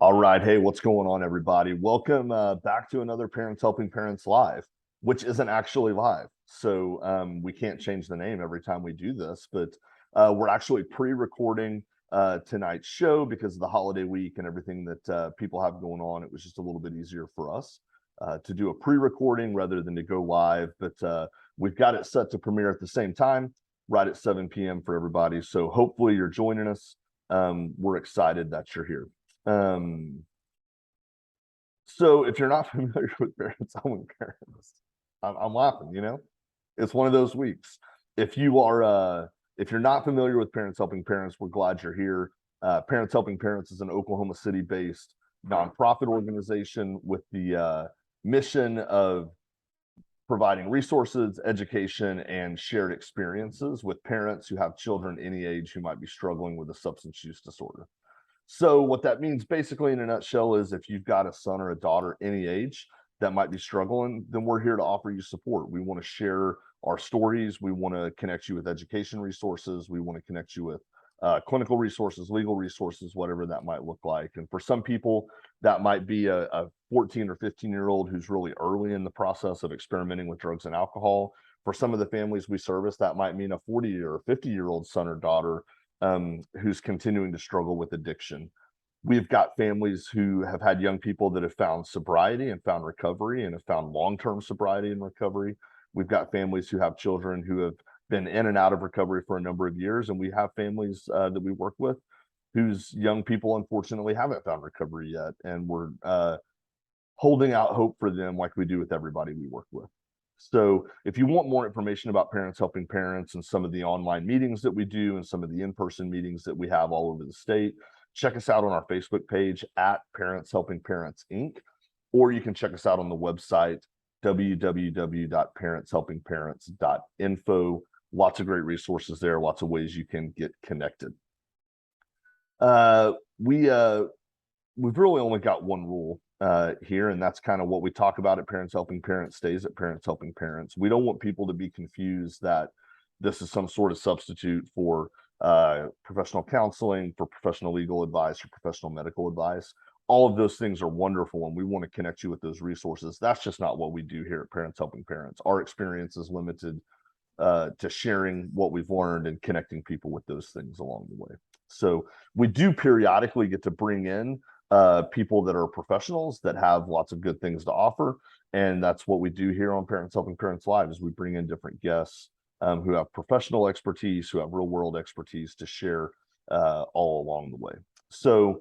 All right. Hey, what's going on, everybody? Welcome back to another Parents Helping Parents Live, which isn't actually live. So we can't change the name every time we do this, but we're actually pre-recording tonight's show because of the holiday week and everything that people have going on. It was just a little bit easier for us to do a pre-recording rather than to go live. But we've got it set to premiere at the same time, right at 7 p.m. for everybody. So hopefully you're joining us. We're excited that you're here. So if you're not familiar with Parents Helping Parents, I'm laughing, it's one of those weeks. If you're not familiar with Parents Helping Parents, we're glad you're here. Parents Helping Parents is an Oklahoma City based nonprofit organization with the mission of providing resources, education, and shared experiences with parents who have children any age who might be struggling with a substance use disorder. So what that means basically in a nutshell is if you've got a son or a daughter any age that might be struggling, then we're here to offer you support. We want to share our stories. We want to connect you with education resources. We want to connect you with clinical resources, legal resources, whatever that might look like. And for some people, that might be a 14 or 15-year-old who's really early in the process of experimenting with drugs and alcohol. For some of the families we service, that might mean a 40 or 50-year-old son or daughter who's continuing to struggle with addiction. We've got families who have had young people that have found sobriety and found recovery and have found long-term sobriety and recovery. We've got families who have children who have been in and out of recovery for a number of years. And we have families that we work with whose young people, unfortunately, haven't found recovery yet. And we're holding out hope for them like we do with everybody we work with. So if you want more information about Parents Helping Parents and some of the online meetings that we do and some of the in-person meetings that we have all over the state, check us out on our Facebook page at Parents Helping Parents Inc. Or you can check us out on the website, www.parentshelpingparents.info. Lots of great resources there, lots of ways you can get connected. We've really only got one rule here, and that's kind of what we talk about at Parents Helping Parents stays at Parents Helping Parents. We don't want people to be confused that this is some sort of substitute for professional counseling, for professional legal advice, or professional medical advice. All of those things are wonderful, and we want to connect you with those resources. That's just not what we do here at Parents Helping Parents. Our experience is limited to sharing what we've learned and connecting people with those things along the way. So we do periodically get to bring in people that are professionals that have lots of good things to offer. And that's what we do here on Parents Helping Parents Live is we bring in different guests who have professional expertise, who have real world expertise to share all along the way. So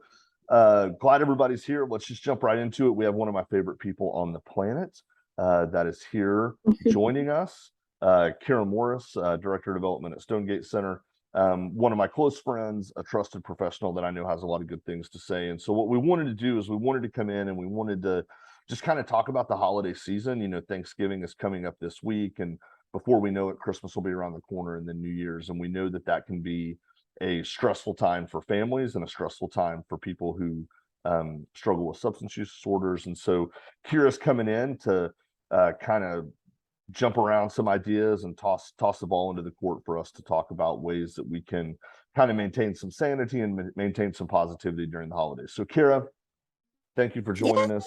glad everybody's here. Let's just jump right into it. We have one of my favorite people on the planet that is here joining us. Kyearra Morris, Director of Development at Stonegate Center. One of my close friends, a trusted professional that I know has a lot of good things to say. And so what we wanted to do is we wanted to come in and we wanted to just kind of talk about the holiday season. Thanksgiving is coming up this week, and before we know it, Christmas will be around the corner and then New Year's. And we know that that can be a stressful time for families and a stressful time for people who struggle with substance use disorders. And so Kyearra's coming in to kind of jump around some ideas and toss the ball into the court for us to talk about ways that we can kind of maintain some sanity and maintain some positivity during the holidays. So Kyearra, thank you for joining us.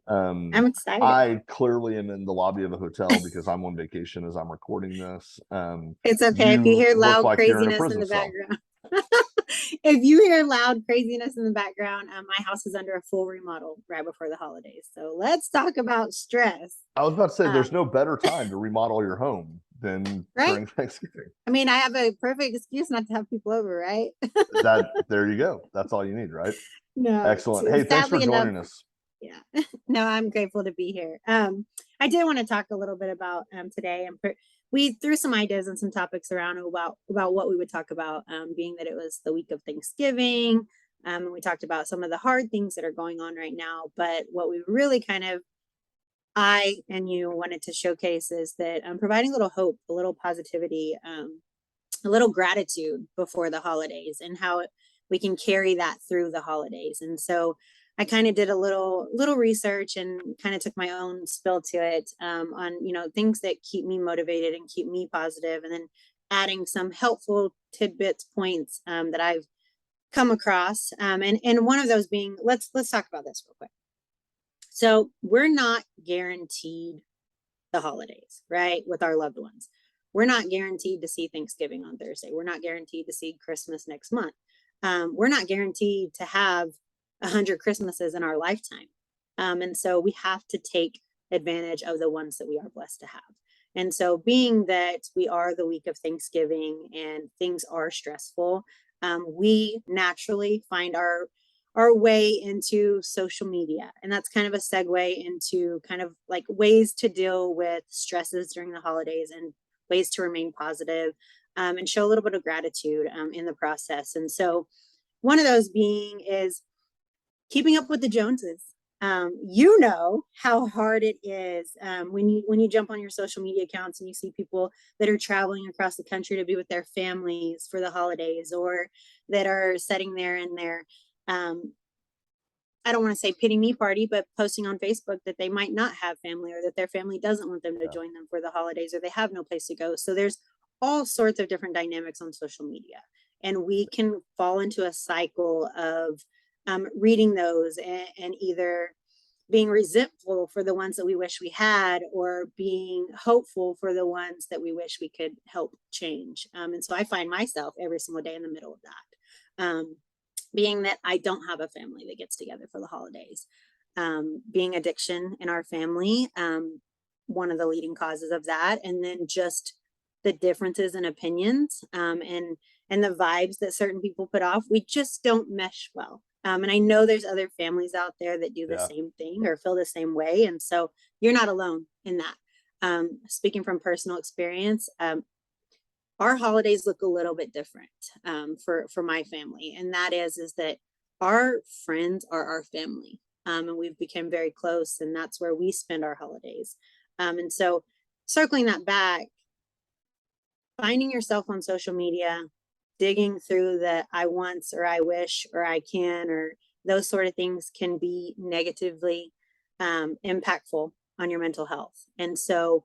I'm excited. I clearly am in the lobby of a hotel because I'm on vacation as I'm recording this. It's okay if you hear loud like craziness in the background. If you hear loud craziness in the background, my house is under a full remodel right before the holidays. So let's talk about stress. I was about to say there's no better time to remodel your home than during Thanksgiving. I mean, I have a perfect excuse not to have people over, right? There you go. That's all you need, right? No. Excellent. Hey, thanks for joining us. Yeah. No, I'm grateful to be here. I did want to talk a little bit about today, and we threw some ideas and some topics around about what we would talk about, being that it was the week of Thanksgiving. And we talked about some of the hard things that are going on right now. But what we really I and you wanted to showcase is that providing a little hope, a little positivity, a little gratitude before the holidays, and how we can carry that through the holidays. And so I kind of did a little research and kind of took my own spill to it on things that keep me motivated and keep me positive, and then adding some helpful tidbits, points that I've come across. And one of those being, let's talk about this real quick. So we're not guaranteed the holidays, right? With our loved ones. We're not guaranteed to see Thanksgiving on Thursday. We're not guaranteed to see Christmas next month. We're not guaranteed to have 100 Christmases in our lifetime. And so we have to take advantage of the ones that we are blessed to have. And so being that we are the week of Thanksgiving and things are stressful, we naturally find our way into social media. And that's kind of a segue into kind of like ways to deal with stresses during the holidays and ways to remain positive, and show a little bit of gratitude in the process. And so one of those being is keeping up with the Joneses. You know how hard it is when you jump on your social media accounts and you see people that are traveling across the country to be with their families for the holidays, or that are sitting there in their I don't want to say pity me party, but posting on Facebook that they might not have family, or that their family doesn't want them to join them for the holidays, or they have no place to go. So there's all sorts of different dynamics on social media. And we can fall into a cycle of reading those and either being resentful for the ones that we wish we had, or being hopeful for the ones that we wish we could help change. And so I find myself every single day in the middle of that. Being that I don't have a family that gets together for the holidays, being addiction in our family, one of the leading causes of that, and then just the differences in opinions, and the vibes that certain people put off, we just don't mesh well. And I know there's other families out there that do the same thing or feel the same way, and so you're not alone in that. Speaking from personal experience, our holidays look a little bit different for my family, and that is that our friends are our family, and we've become very close, and that's where we spend our holidays. And so, circling that back, finding yourself on social media, digging through the I wants or I wish or I can, or those sort of things can be negatively impactful on your mental health. And so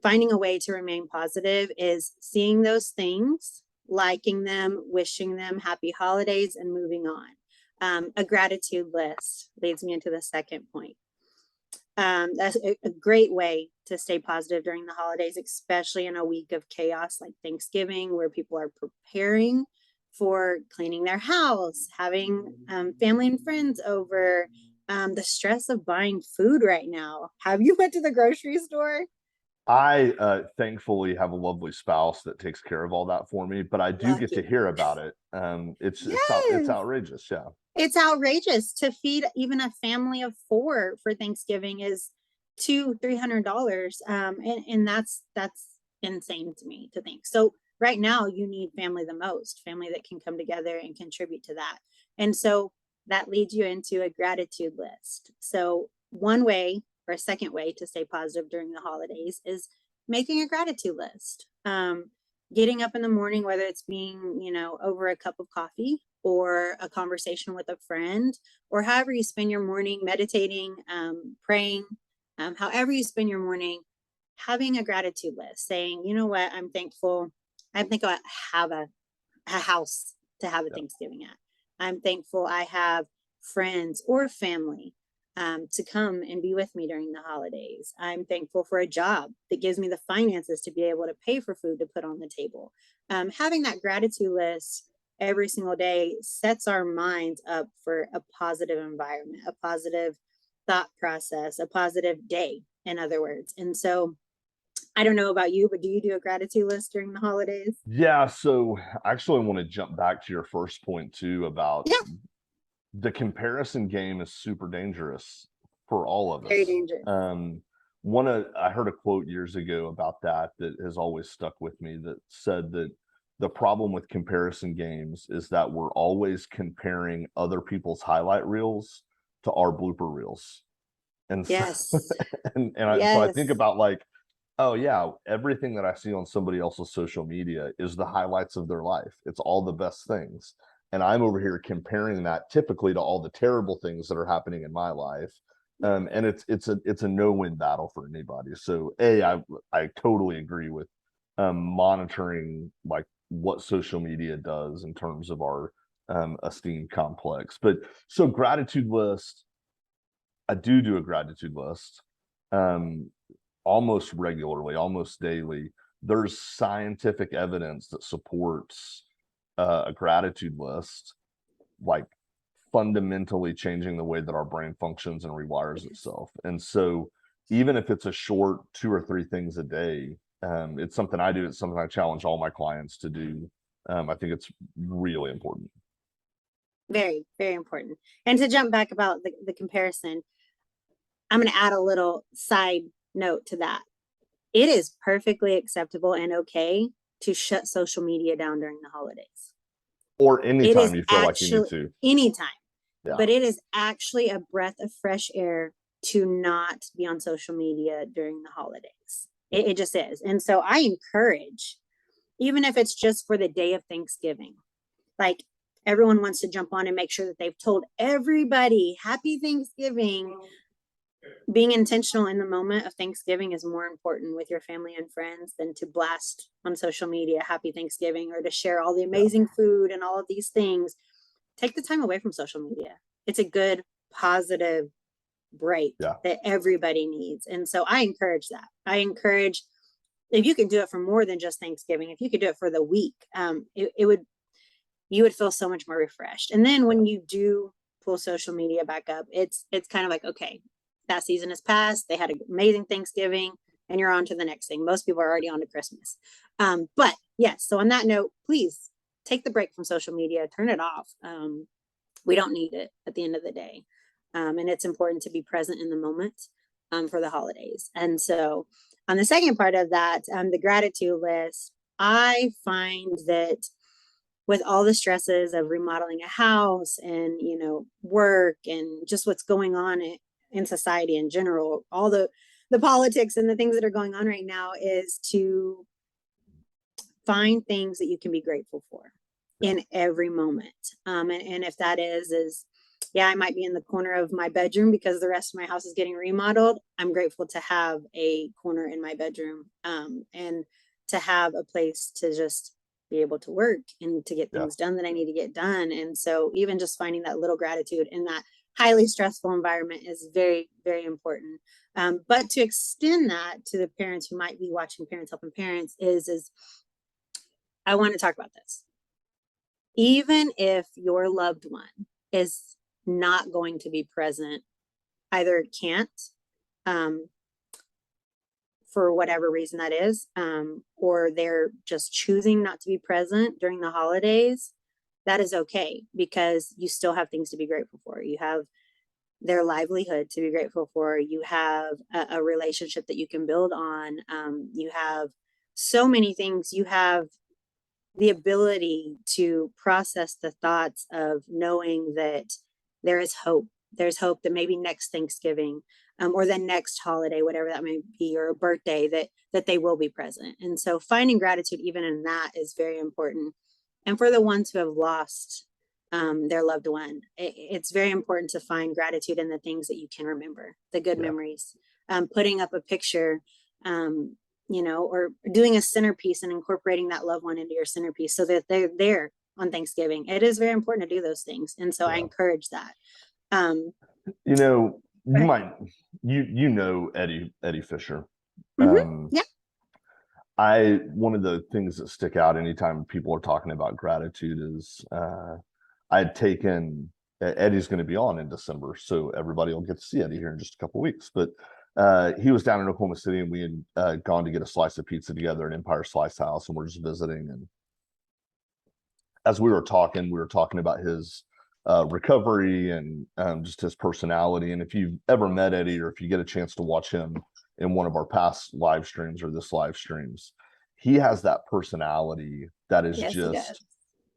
finding a way to remain positive is seeing those things, liking them, wishing them happy holidays, and moving on. A gratitude list leads me into the second point. That's a great way to stay positive during the holidays, especially in a week of chaos like Thanksgiving, where people are preparing for cleaning their house, having family and friends over, the stress of buying food right now. Have you went to the grocery store? I thankfully have a lovely spouse that takes care of all that for me, but I do get to Lucky. hear about it. It's Yes. outrageous. Yeah. It's outrageous to feed even a family of four for Thanksgiving is $200-300. And that's insane to me to think. So right now you need family the most, family that can come together and contribute to that. And so that leads you into a gratitude list. So one way, or a second way, to stay positive during the holidays is making a gratitude list. Getting up in the morning, whether it's being, over a cup of coffee or a conversation with a friend, or however you spend your morning, meditating, praying, however you spend your morning, having a gratitude list, saying, you know what, I'm thankful. I'm thankful I have a house to have a Thanksgiving at. I'm thankful I have friends or family to come and be with me during the holidays. I'm thankful for a job that gives me the finances to be able to pay for food to put on the table. Having that gratitude list every single day sets our minds up for a positive environment, a positive thought process, a positive day, in other words. And so I don't know about you, but do you do a gratitude list during the holidays? Yeah. So I actually want to jump back to your first point too about Yeah, the comparison game is super dangerous for all of very us. dangerous. I heard a quote years ago about that has always stuck with me, that said that the problem with comparison games is that we're always comparing other people's highlight reels to our blooper reels. And so, Yes. so I think Yes. about like, oh yeah, everything that I see on somebody else's social media is the highlights of their life. It's all the best things. And I'm over here comparing that typically to all the terrible things that are happening in my life. And it's a no-win battle for anybody. So I totally agree with monitoring like what social media does in terms of our esteem complex. But so gratitude list, I do a gratitude list almost regularly, almost daily. There's scientific evidence that supports a gratitude list, like fundamentally changing the way that our brain functions and rewires itself. And so even if it's a short 2 or 3 things a day, it's something I do. It's something I challenge all my clients to do. I think it's really important. Very, very important. And to jump back about the comparison, I'm going to add a little side note to that. It is perfectly acceptable and okay to shut social media down during the holidays. Or It anytime is you feel like you need actually to. anytime, Yeah. but it is actually a breath of fresh air to not be on social media during the holidays. It just is. And so I encourage, even if it's just for the day of Thanksgiving, like everyone wants to jump on and make sure that they've told everybody happy Thanksgiving. Being intentional in the moment of Thanksgiving is more important with your family and friends than to blast on social media happy Thanksgiving or to share all the amazing food and all of these things. Take the time away from social media. It's a good, positive break that everybody needs. And so I encourage that. I encourage, if you can do it for more than just Thanksgiving, if you could do it for the week, you would feel so much more refreshed. And then when you do pull social media back up, it's kind of like, okay, that season has passed. They had an amazing Thanksgiving and you're on to the next thing. Most people are already on to Christmas. But yes, so on that note, please take the break from social media, turn it off. We don't need it at the end of the day. And it's important to be present in the moment for the holidays. And so on the second part of that, the gratitude list, I find that with all the stresses of remodeling a house and, work and just what's going on in society in general, all the politics and the things that are going on right now, is to find things that you can be grateful for in every moment. And if that is, yeah, I might be in the corner of my bedroom because the rest of my house is getting remodeled. I'm grateful to have a corner in my bedroom, and to have a place to just be able to work and to get things done that I need to get done. And so even just finding that little gratitude in that highly stressful environment is very, very important. But to extend that to the parents who might be watching Parents Helping Parents is I want to talk about this. Even if your loved one is not going to be present, either can't, for whatever reason that is, or they're just choosing not to be present during the holidays, that is okay, because you still have things to be grateful for. You have their livelihood to be grateful for. You have a relationship that you can build on. You have so many things. You have the ability to process the thoughts of knowing that there is hope. There's hope that maybe next Thanksgiving, or the next holiday, whatever that may be, or a birthday, that they will be present. And so finding gratitude even in that is very important. And for the ones who have lost their loved one, it's very important to find gratitude in the things that you can remember, the good memories. Putting up a picture, or doing a centerpiece and incorporating that loved one into your centerpiece so that they're there on Thanksgiving. It is very important to do those things. And so I encourage that. You might, Eddie Fisher. Yeah. One of the things that stick out anytime people are talking about gratitude is, I had taken, Eddie's going to be on in December, so everybody will get to see Eddie here in just a couple of weeks. But he was down in Oklahoma City, and we had gone to get a slice of pizza together at Empire Slice House, and we're just visiting. And as we were talking about his recovery and just his personality. And if you've ever met Eddie, or if you get a chance to watch him in one of our past live streams or this live streams, he has that personality that is just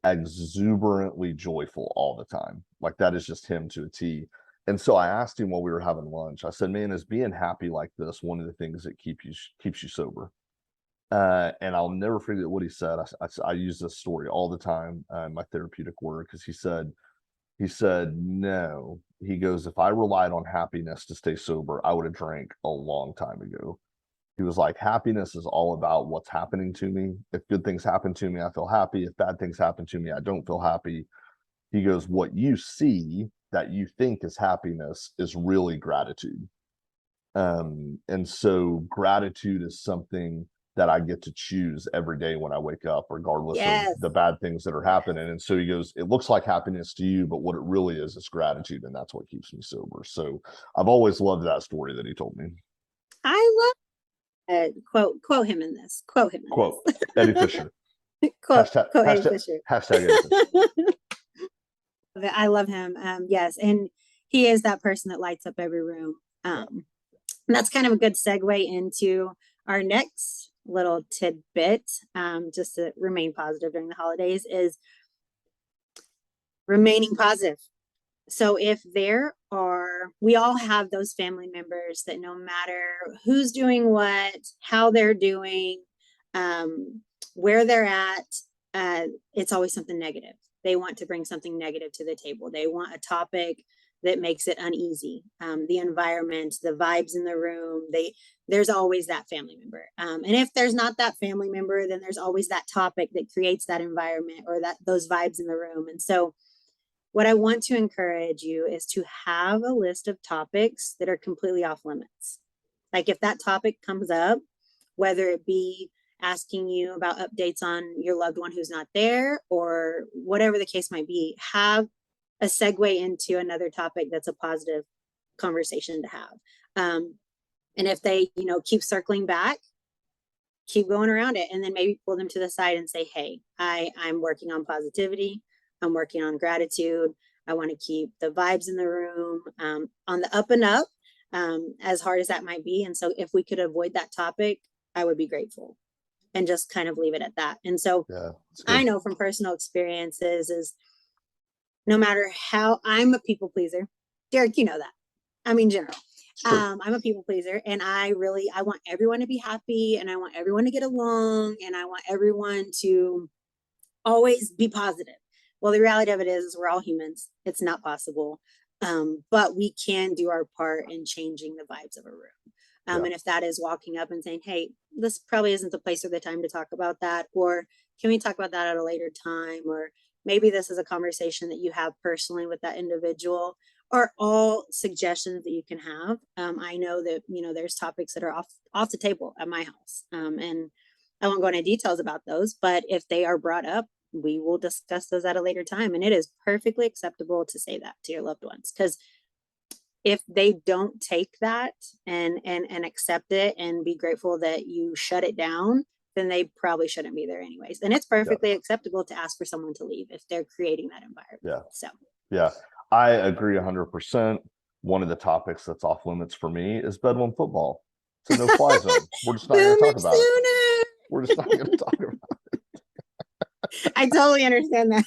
exuberantly joyful all the time. Like, that is just him to a T. And so I asked him while we were having lunch, I said, man, is being happy like this one of the things that keeps you sober? And I'll never forget what he said. I use this story all the time in my therapeutic work, because he said, no, he goes, if I relied on happiness to stay sober, I would have drank a long time ago. He was like, happiness is all about what's happening to me. If good things happen to me, I feel happy. If bad things happen to me, I don't feel happy. He goes, what you see that you think is happiness is really gratitude. And so gratitude is something that I get to choose every day when I wake up, regardless of Yes. the bad things that are happening. And so he goes, it looks like happiness to you, but what it really is gratitude. And that's what keeps me sober. So I've always loved that story that he told me. I love it. Quote him in this. Quote him in Quote, this. Eddie Fisher. quote Hashtag, Eddie hashtag, Fisher. hashtag Eddie Fisher. I love him. Yes, and he is that person that lights up every room. And that's kind of a good segue into our next little tidbit, just to remain positive during the holidays, is remaining positive. So if there are, we all have those family members that no matter who's doing what, how they're doing, where they're at, it's always something negative. They want to bring something negative to the table. They want a topic that makes it uneasy. The environment, the vibes in the room, there's always that family member. And if there's not that family member, then there's always that topic that creates that environment or those vibes in the room. And so what I want to encourage you is to have a list of topics that are completely off limits. Like if that topic comes up, whether it be asking you about updates on your loved one who's not there or whatever the case might be, have a segue into another topic that's a positive conversation to have. And if they, keep circling back, keep going around it and then maybe pull them to the side and say, hey, I'm working on positivity. I'm working on gratitude. I want to keep the vibes in the room on the up and up, as hard as that might be. And so if we could avoid that topic, I would be grateful and just kind of leave it at that. And so I know from personal experiences is no matter how I'm a people pleaser, Derek, you know that. I mean, general. Sure. I'm a people pleaser and I want everyone to be happy and I want everyone to get along and I want everyone to always be positive. Well, the reality of it is we're all humans. It's not possible. But we can do our part in changing the vibes of a room. And if that is walking up and saying, hey, this probably isn't the place or the time to talk about that, or can we talk about that at a later time? Or maybe this is a conversation that you have personally with that individual, are all suggestions that you can have. I know that, there's topics that are off the table at my house. And I won't go into details about those, but if they are brought up, we will discuss those at a later time. And it is perfectly acceptable to say that to your loved ones. Because if they don't take that and accept it and be grateful that you shut it down, then they probably shouldn't be there anyways. And it's perfectly acceptable to ask for someone to leave if they're creating that environment. So I agree 100%. One of the topics that's off limits for me is Bedlam football. It's a no-fly zone. We're just not going to talk about it. We're just not going to talk about it. I totally understand that.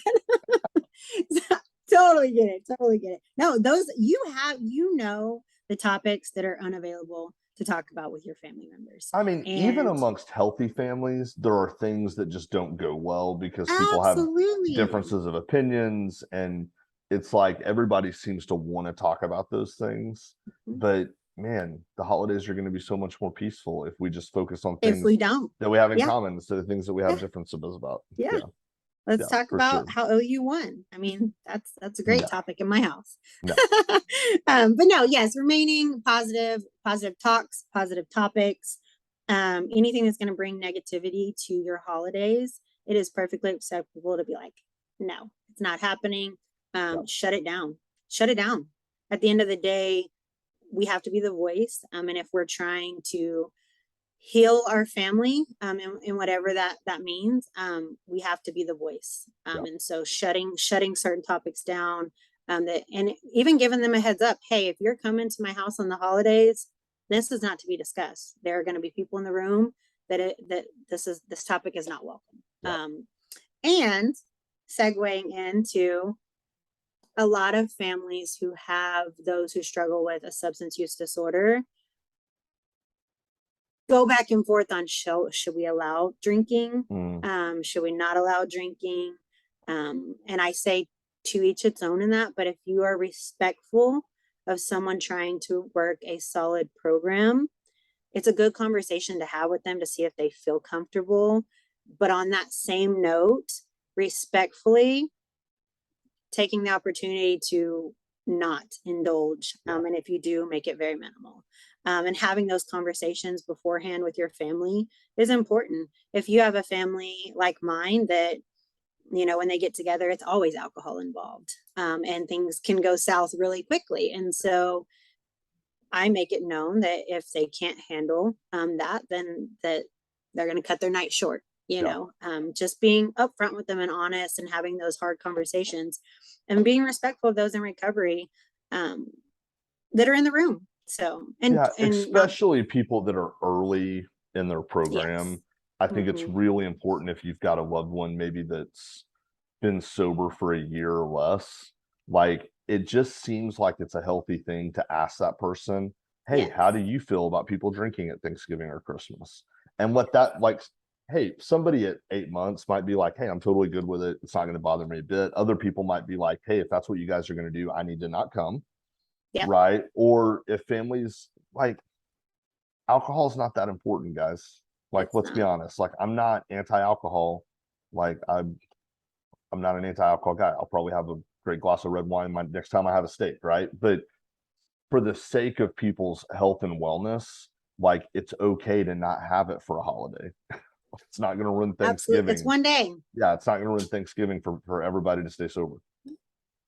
Totally get it. No, those the topics that are unavailable to talk about with your family members. I mean, even amongst healthy families, there are things that just don't go well because people have differences of opinions. And it's like everybody seems to want to talk about those things. But man, the holidays are going to be so much more peaceful if we just focus on things that we have in common instead of things that we have differences about. Let's talk about how OU won. I mean, that's a great topic in my house. But no, yes, remaining positive talks, positive topics, anything that's going to bring negativity to your holidays, it is perfectly acceptable to be like, no, it's not happening. Shut it down. At the end of the day, we have to be the voice. And if we're trying to heal our family in whatever that means, we have to be the voice. And so shutting certain topics down, and even giving them a heads up, hey, if you're coming to my house on the holidays, this is not to be discussed. There are going to be people in the room that this topic is not welcome. And segueing into a lot of families who have those who struggle with a substance use disorder go back and forth on should we allow drinking? Should we not allow drinking? And I say to each its own in that, but if you are respectful of someone trying to work a solid program, it's a good conversation to have with them to see if they feel comfortable. But on that same note, respectfully, taking the opportunity to not indulge. Yeah. And if you do, make it very minimal. And having those conversations beforehand with your family is important. If you have a family like mine that, you know, when they get together, it's always alcohol involved, and things can go south really quickly. And so I make it known that if they can't handle that, then that they're going to cut their night short. You Yeah. know, just being upfront with them and honest and having those hard conversations and being respectful of those in recovery that are in the room. So, Yeah, and not, especially people that are early in their yes. program. I think it's Hmm. really important if you've got a loved one maybe that's been sober for a year or less. Like, it just seems like it's a healthy thing to ask that person, hey, Yes. how do you feel about people drinking at Thanksgiving or Christmas? And what that, like, hey, somebody at 8 months might be like, hey, I'm totally good with it. It's not going to bother me a bit. Other people might be like, hey, if that's what you guys are going to do, I need to not come. Yep. Right. Or if families, like, alcohol is not that important, guys. Like, It's let's be not. honest. Like, I'm not anti-alcohol. Like, I'm not an anti-alcohol guy. I'll probably have a great glass of red wine my next time I have a steak, right? But for the sake of people's health and wellness, like, it's okay to not have it for a holiday. It's not going to ruin Absolutely. It's Thanksgiving. one day, Yeah, it's not going to ruin Thanksgiving for everybody to stay sober.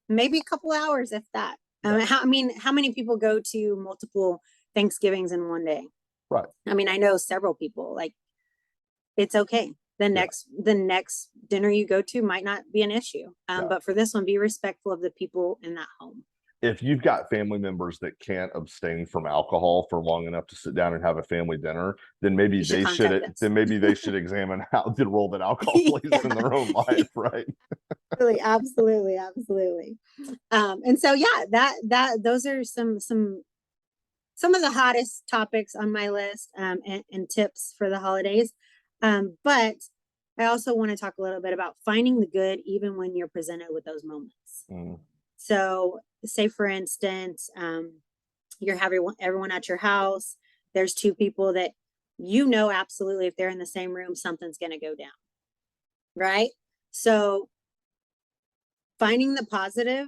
maybe a couple hours, if that. Yeah, I mean, how many people go to multiple Thanksgivings in one day? right. I mean, I know several people. Like, it's okay. Yeah. The next dinner you go to might not be an issue. Yeah. But for this one, be respectful of the people in that home. If you've got family members that can't abstain from alcohol for long enough to sit down and have a family dinner, then You should contact us. maybe they should examine how the role that alcohol plays in their own life, right? Absolutely, absolutely, absolutely. And so yeah, that those are some of the hottest topics on my list, and tips for the holidays. But I also want to talk a little bit about finding the good even when you're presented with those moments. Mm, So, say for instance, you're having everyone at your house. There's two people that you know absolutely if they're in the same room, something's going to go down, right? So, finding the positive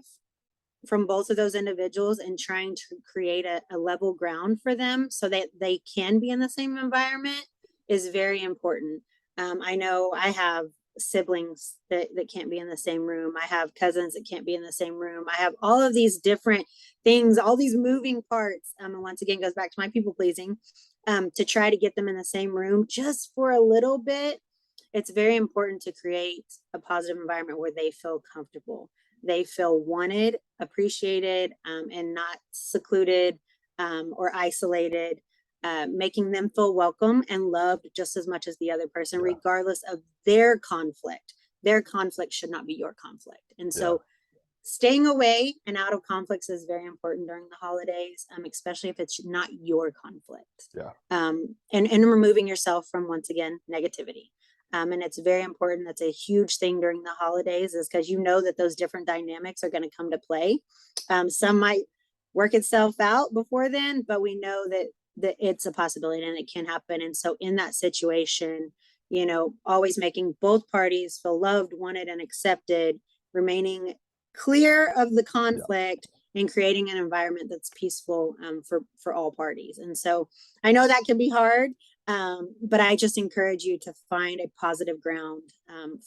from both of those individuals and trying to create a level ground for them so that they can be in the same environment is very important. I know I have siblings that can't be in the same room. I have cousins that can't be in the same room. I have all of these different things, all these moving parts. And once again, goes back to my people pleasing, to try to get them in the same room just for a little bit. It's very important to create a positive environment where they feel comfortable, they feel wanted, appreciated, and not secluded, or isolated, making them feel welcome and loved just as much as the other person, yeah. regardless of their conflict. Their conflict should not be your conflict. And Yeah. so staying away and out of conflicts is very important during the holidays, especially if it's not your conflict. Yeah. And removing yourself from, once again, negativity. And it's very important. That's a huge thing during the holidays, is because you know that those different dynamics are going to come to play. Some might work itself out before then, but we know that it's a possibility and it can happen. And so in that situation, you know, always making both parties feel loved, wanted, and accepted, remaining clear of the Yeah. conflict, and creating an environment that's peaceful, for all parties. And so I know that can be hard, but I just encourage you to find a positive ground,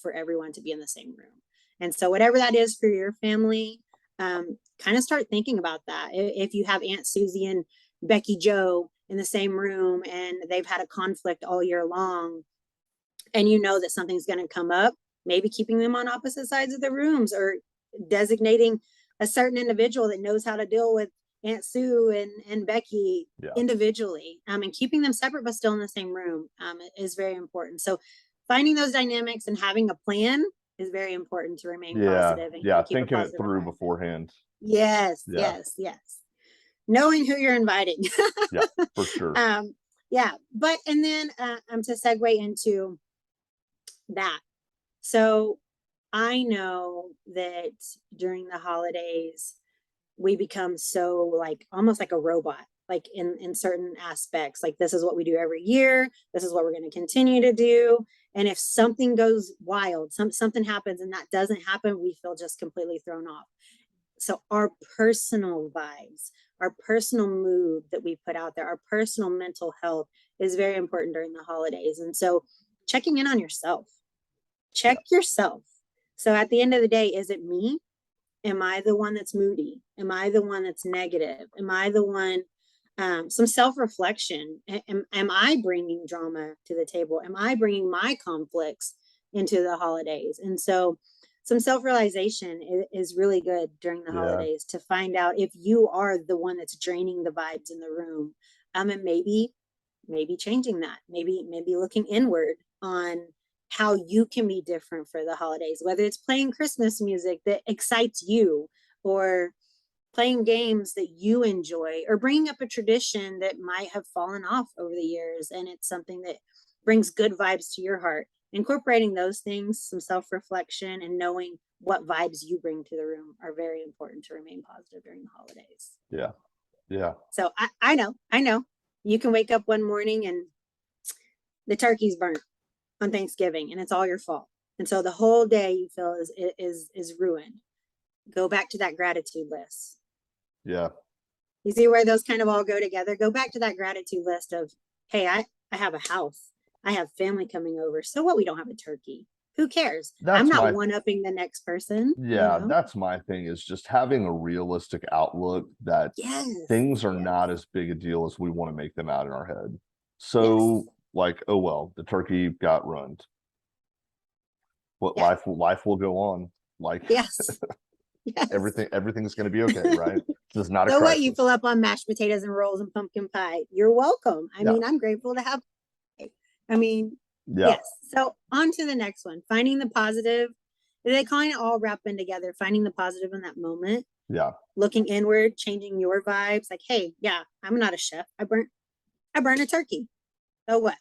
for everyone to be in the same room. And so whatever that is for your family, kind of start thinking about that. If you have Aunt Susie and Becky Joe in the same room and they've had a conflict all year long, and you know that something's going to come up, maybe keeping them on opposite sides of the rooms, or designating a certain individual that knows how to deal with Aunt Sue and Becky, Yeah. individually, and keeping them separate but still in the same room, is very important. So finding those dynamics and having a plan is very important to remain positive and Yeah. keep a Thinking it positive through environment. beforehand. Yes, Yeah. yes, yes. Knowing who you're inviting. Yeah, for sure. Yeah, but and then to segue into that. So I know that during the holidays, we become so, like, almost like a robot. like in certain aspects, like this is what we do every year, this is what we're going to continue to do. And if something goes wild, something happens and that doesn't happen, we feel just completely thrown off. So our personal vibes, our personal mood that we put out there, our personal mental health is very important during the holidays. And so checking in on yourself, check yourself. So at the end of the day, is it me? Am I the one that's moody? Am I the one that's negative? Am I the one, some self-reflection? Am I bringing drama to the table? Am I bringing my conflicts into the holidays? And so some self-realization is really good during the holidays to find out if you are the one that's draining the vibes in the room. And maybe changing that, maybe looking inward on how you can be different for the holidays, whether it's playing Christmas music that excites you, or playing games that you enjoy, or bringing up a tradition that might have fallen off over the years and it's something that brings good vibes to your heart. Incorporating those things, some self-reflection, and knowing what vibes you bring to the room are very important to remain positive during the holidays. Yeah. So I know you can wake up one morning and the turkey's burnt on Thanksgiving and it's all your fault. And so the whole day you feel is ruined. Go back to that gratitude list. Yeah. You see where those kind of all go together? Go back to that gratitude list of, hey, I have a house. I have family coming over. So what? We don't have a turkey. Who cares? I'm not one-upping the next person. Yeah, that's my thing, is just having a realistic outlook that things are not as big a deal as we want to make them out in our head. So like, oh well, the turkey got ruined. What life will go on. Like everything's going to be okay, right? This is not a crisis. So what, you fill up on mashed potatoes and rolls and pumpkin pie. You're welcome. I mean, I'm grateful to have. I mean, yes. So on to the next one. Finding the positive. They kind of all wrap in together. Finding the positive in that moment. Yeah. Looking inward, changing your vibes. Like, hey, I'm not a chef. I burn a turkey. So what?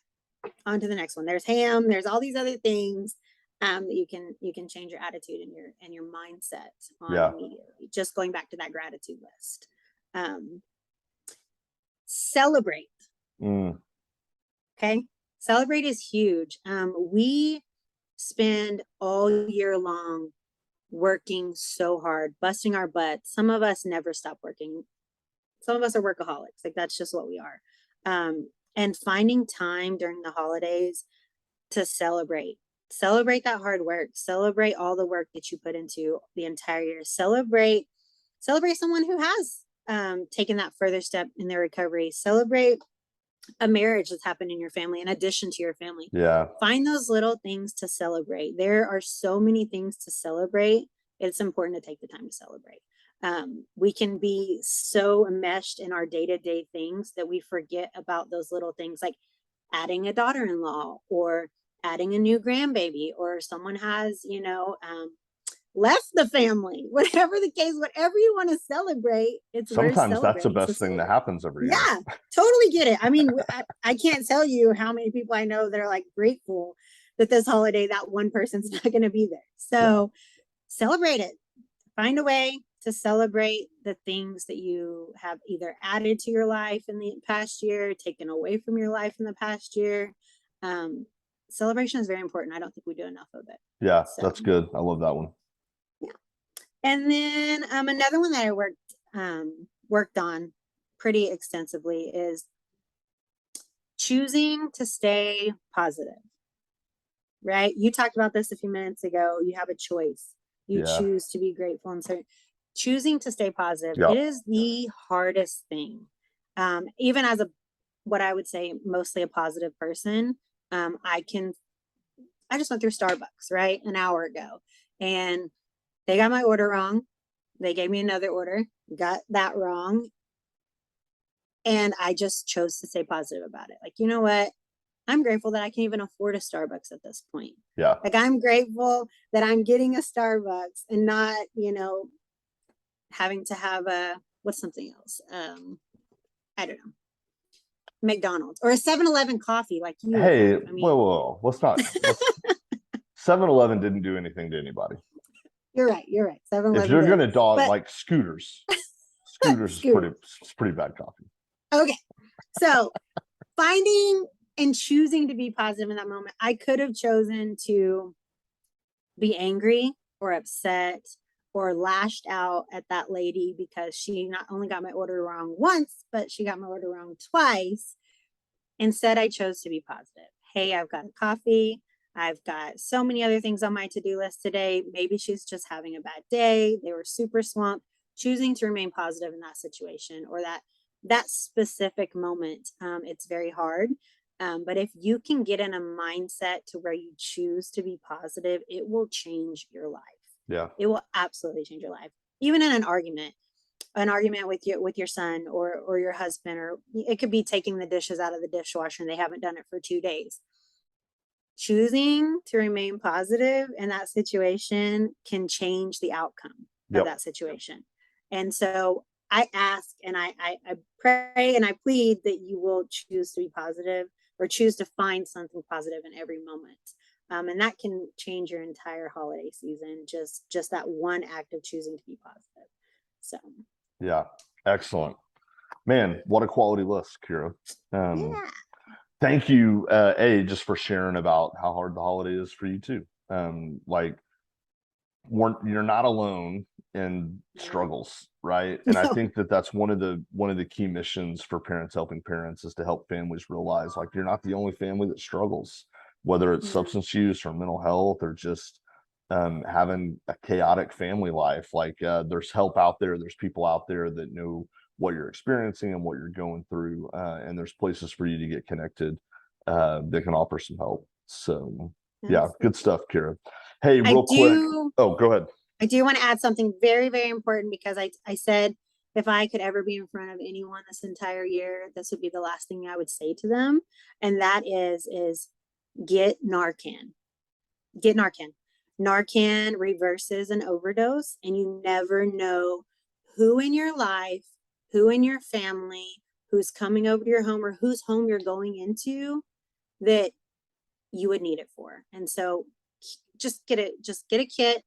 On to the next one. There's ham. There's all these other things that you can change your attitude and your mindset on immediately. Just going back to that gratitude list. Celebrate. Okay. Celebrate is huge. We spend all year long working so hard, busting our butts. Some of us never stop working. Some of us are workaholics. Like, that's just what we are. And finding time during the holidays to celebrate that hard work, celebrate all the work that you put into the entire year, celebrate someone who has taken that further step in their recovery, celebrate a marriage that's happened in your family in addition to your family. Find those little things to celebrate. There are so many things to celebrate. It's important to take the time to celebrate. We can be so enmeshed in our day-to-day things that we forget about those little things, like adding a daughter-in-law, or adding a new grandbaby, or someone has, left the family, whatever the case, whatever you want to celebrate. It's sometimes that's the best thing that happens every year. Yeah, totally get it. I mean, I can't tell you how many people I know that are like grateful that this holiday, that one person's not going to be there. So celebrate it. Find a way to celebrate the things that you have either added to your life in the past year, taken away from your life in the past year. Celebration is very important. I don't think we do enough of it. Yeah, so that's good. I love that one. Yeah. And then another one that I worked on pretty extensively is choosing to stay positive. Right? You talked about this a few minutes ago. You have a choice. You choose to be grateful, and so choosing to stay positive is the hardest thing. Even as what I would say mostly a positive person, I just went through Starbucks, right, an hour ago, and they got my order wrong. They gave me another order, got that wrong, and I just chose to stay positive about it. Like, you know what? I'm grateful that I can even afford a Starbucks at this point. Yeah. Like, I'm grateful that I'm getting a Starbucks and not, having to have what's something else? I don't know. McDonald's or a 7-Eleven coffee like you. Hey, I mean, whoa. Let's 7-Eleven didn't do anything to anybody. You're right. 7-Eleven. If you're going to dog like Scooters is pretty bad coffee. Okay. So finding and choosing to be positive in that moment, I could have chosen to be angry or upset or lashed out at that lady because she not only got my order wrong once, but she got my order wrong twice. Instead, I chose to be positive. Hey, I've got a coffee. I've got so many other things on my to-do list today. Maybe she's just having a bad day. They were super swamped. Choosing to remain positive in that situation or that specific moment, it's very hard. But if you can get in a mindset to where you choose to be positive, it will change your life. Yeah. It will absolutely change your life. Even in an argument with your son or your husband, or it could be taking the dishes out of the dishwasher and they haven't done it for 2 days. Choosing to remain positive in that situation can change the outcome of that situation. And so I ask and I pray and I plead that you will choose to be positive or choose to find something positive in every moment. And that can change your entire holiday season, just that one act of choosing to be positive. So Yeah. Excellent. Man, what a quality list, Kyearra. yeah. Thank you, just for sharing about how hard the holiday is for you too. Like you're not alone in struggles, right? And I No. think that that's one of the key missions for Parents Helping Parents is to help families realize like you're not the only family that struggles, whether it's substance use or mental health or just having a chaotic family life. Like there's help out there, there's people out there that know what you're experiencing and what you're going through, and there's places for you to get connected that can offer some help. So yeah, good stuff, Kyearra. Hey, I real quick. do Oh, go ahead. I do want to add something very, very important because I said if I could ever be in front of anyone this entire year, this would be the last thing I would say to them. And that is get Narcan. Get Narcan. Narcan reverses an overdose, and you never know who in your life, who in your family, who's coming over to your home or whose home you're going into that you would need it for. And so just get a kit.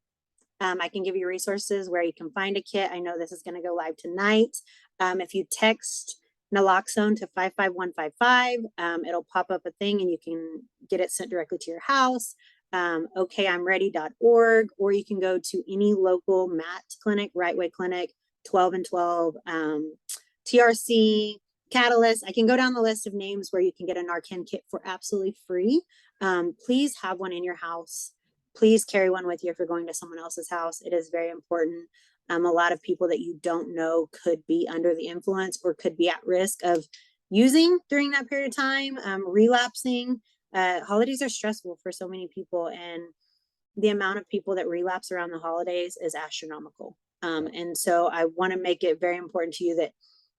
I can give you resources where you can find a kit. I know this is going to go live tonight. If you text naloxone to 55155, it'll pop up a thing and you can get it sent directly to your house. okayimready.org, or you can go to any local MAT clinic, Right Way Clinic, 12 and 12, TRC, Catalyst. I can go down the list of names where you can get a Narcan kit for absolutely free. Please have one in your house. Please carry one with you if you're going to someone else's house. It is very important. A lot of people that you don't know could be under the influence or could be at risk of using during that period of time, relapsing. Holidays are stressful for so many people, and the amount of people that relapse around the holidays is astronomical. And so I want to make it very important to you that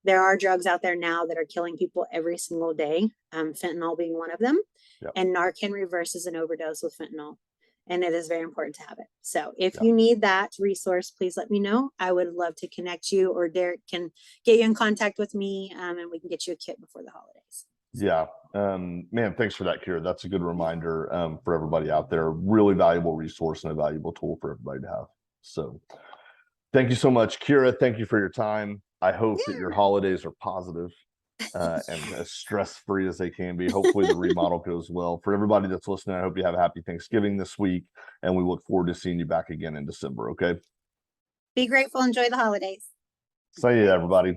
there are drugs out there now that are killing people every single day, fentanyl being one of them. Yep. And Narcan reverses an overdose with fentanyl. And it is very important to have it. So if Yep. you need that resource, please let me know. I would love to connect you, or Derek can get you in contact with me, and we can get you a kit before the holidays. Yeah. Man, thanks for that, Kyearra. That's a good reminder for everybody out there. Really valuable resource and a valuable tool for everybody to have. So thank you so much, Kyearra. Thank you for your time. I hope that your holidays are positive and as stress-free as they can be. Hopefully the remodel goes well. For everybody that's listening, I hope you have a happy Thanksgiving this week, and we look forward to seeing you back again in December, okay? Be grateful. Enjoy the holidays. See you, everybody.